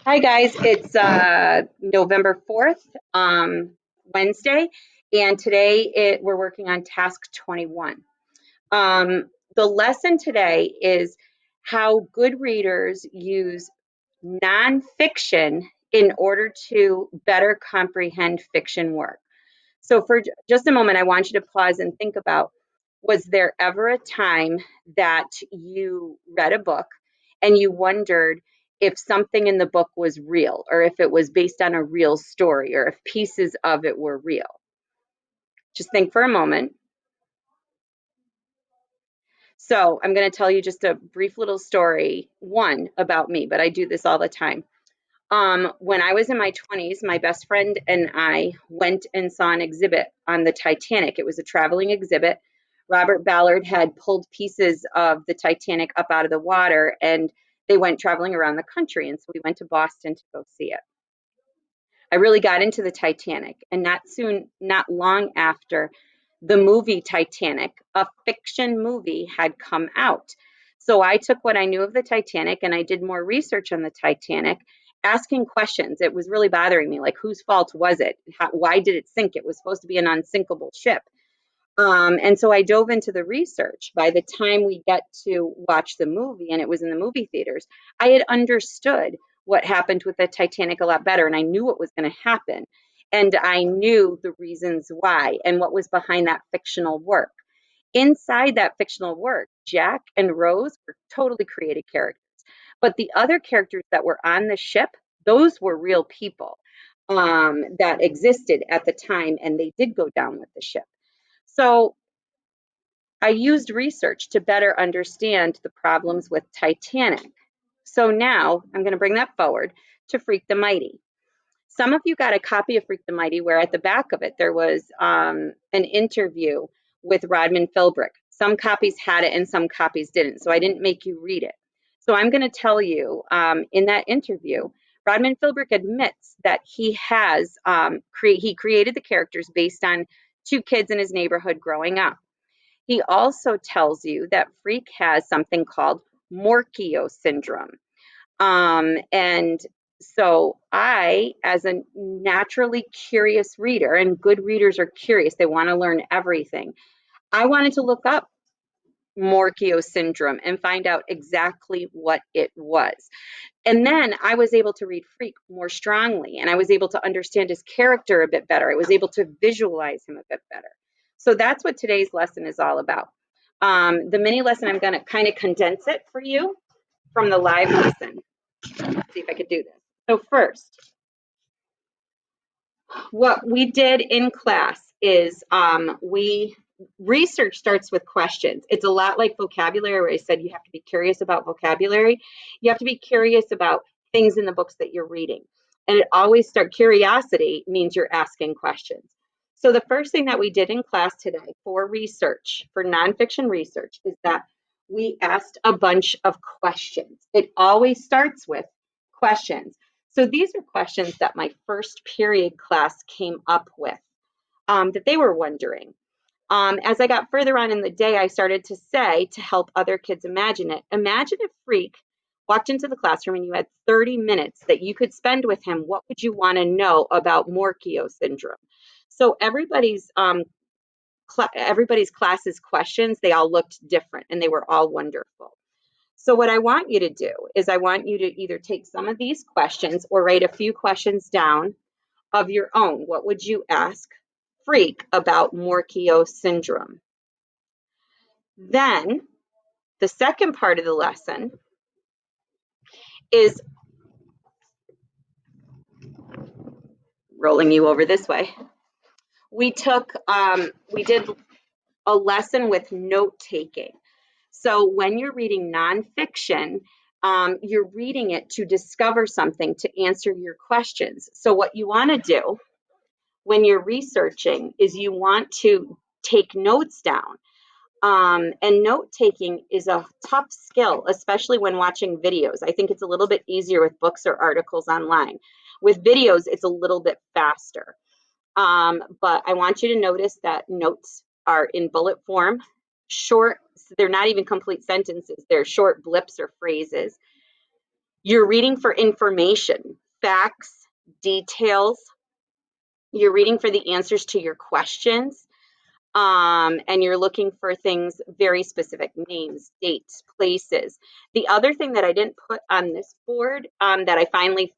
Hi guys, it's November 4th, Wednesday, and we're working on task 21. The lesson today is how good readers use nonfiction in order to better comprehend fiction work. So, for just a moment, I want you to pause and think about, was there ever a time that you read a book and you wondered if something in the book was real, or if it was based on a real story, or if pieces of it were real? Just think for a moment. So, I'm going to tell you just a brief little story, one about me, but I do this all the time. When I was in my 20s, my best friend and I went and saw an exhibit on the Titanic. It was a traveling exhibit. Robert Ballard had pulled pieces of the Titanic up out of the water, and they went traveling around the country. And so we went to Boston to go see it. I really got into the Titanic, and not long after, the movie Titanic, a fiction movie, had come out. So I took what I knew of the Titanic and I did more research on the Titanic, asking questions. It was really bothering me, like, whose fault was it? Why did it sink? It was supposed to be an unsinkable ship. And so I dove into the research. By the time we get to watch the movie, and it was in the movie theaters, I had understood what happened with the Titanic a lot better, and I knew what was going to happen. And I knew the reasons why and what was behind that fictional work. Inside that fictional work, Jack and Rose were totally created characters. But the other characters that were on the ship, those were real people that existed at the time, and they did go down with the ship. So I used research to better understand the problems with Titanic. So now I'm going to bring that forward to Freak the Mighty. Some of you got a copy of Freak the Mighty where at the back of it there was an interview with Rodman Philbrick. Some copies had it and some copies didn't, so I didn't make you read it. So I'm going to tell you, in that interview, Rodman Philbrick admits that he created the characters based on two kids in his neighborhood growing up. He also tells you that Freak has something called Morchio syndrome. And so I, as a naturally curious reader, and good readers are curious, they want to learn everything. I wanted to look up Morchio syndrome and find out exactly what it was. And then I was able to read Freak more strongly, and I was able to understand his character a bit better. I was able to visualize him a bit better. So that's what today's lesson is all about. The mini lesson, I'm going to kind of condense it for you from the live lesson. Let's see if I could do this. So first, what we did in class is we research starts with questions. It's a lot like vocabulary, where I said you have to be curious about vocabulary. You have to be curious about things in the books that you're reading. And it always starts, curiosity means you're asking questions. So the first thing that we did in class today for research, for nonfiction research, is that we asked a bunch of questions. It always starts with questions. So these are questions that my first period class came up with, that they were wondering. As I got further on in the day, I started to say, to help other kids imagine it, imagine if Freak walked into the classroom and you had 30 minutes that you could spend with him. What would you want to know about Morchio syndrome? So everybody's class's questions, they all looked different and they were all wonderful. So what I want you to do is I want you to either take some of these questions or write a few questions down of your own. What would you ask Freak about Morchio syndrome? Then the second part of the lesson is rolling you over this way. We did a lesson with note taking. So when you're reading nonfiction, you're reading it to discover something, to answer your questions. So what you want to do when you're researching is you want to take notes down. And note taking is a tough skill, especially when watching videos. I think it's a little bit easier with books or articles online. With videos, it's a little bit faster. But I want you to notice that notes are in bullet form, short, they're not even complete sentences, they're short blips or phrases. You're reading for information, facts, details. You're reading for the answers to your questions. And you're looking for things very specific, names, dates, places. The other thing that I didn't put on this board, that I finally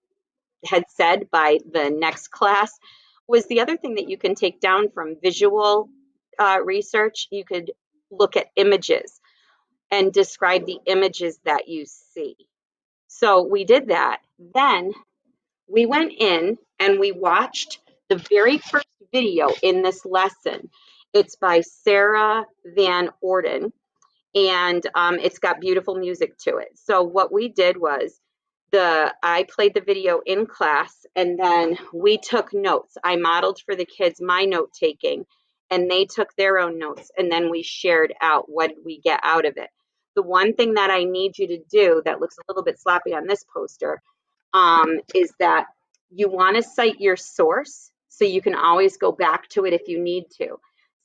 had said by the next class, was the other thing that you can take down from visual research. You could look at images and describe the images that you see. So we did that. Then we went in and we watched the very first video in this lesson. It's by Sarah Van Orden, and it's got beautiful music to it. So what we did was I played the video in class, and then we took notes. I modeled for the kids my note taking, and they took their own notes, and then we shared out what did we get out of it. The one thing that I need you to do that looks a little bit sloppy on this poster, is that you want to cite your source so you can always go back to it if you need to.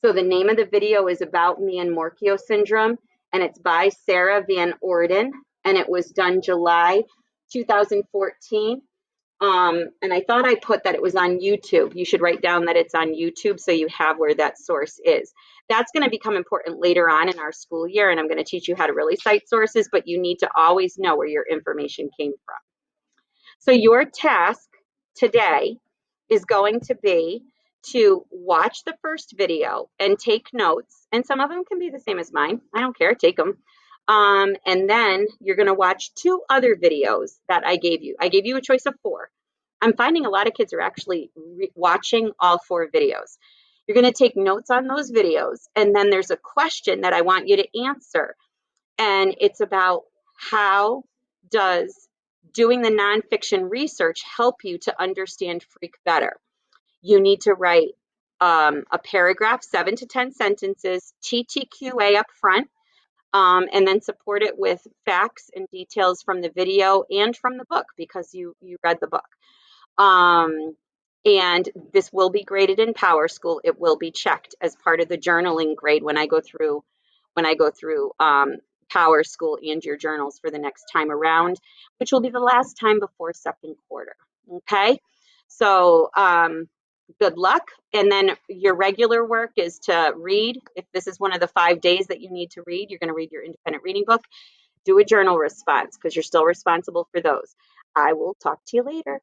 So the name of the video is about Morquio syndrome, and it's by Sarah Van Orden, and it was done July 2014. And I thought I put that it was on YouTube. You should write down that it's on YouTube so you have where that source is. That's going to become important later on in our school year, and I'm going to teach you how to really cite sources, but you need to always know where your information came from. So your task today is going to be to watch the first video and take notes. And some of them can be the same as mine. I don't care, take them. And then you're going to watch 2 other videos that I gave you. I gave you a choice of 4. I'm finding a lot of kids are actually watching all 4 videos. You're going to take notes on those videos. And then there's a question that I want you to answer. And it's about how does doing the nonfiction research help you to understand freak better. You need to write a paragraph, 7 to 10 sentences, TTQA up front, and then support it with facts and details from the video and from the book because you read the book. And this will be graded in Power School. It will be checked as part of the journaling grade when I go through Power School and your journals for the next time around, which will be the last time before second quarter. Okay, so good luck. And then your regular work is to read. If this is one of the 5 days that you need to read, you're going to read your independent reading book. Do a journal response because you're still responsible for those. I will talk to you later.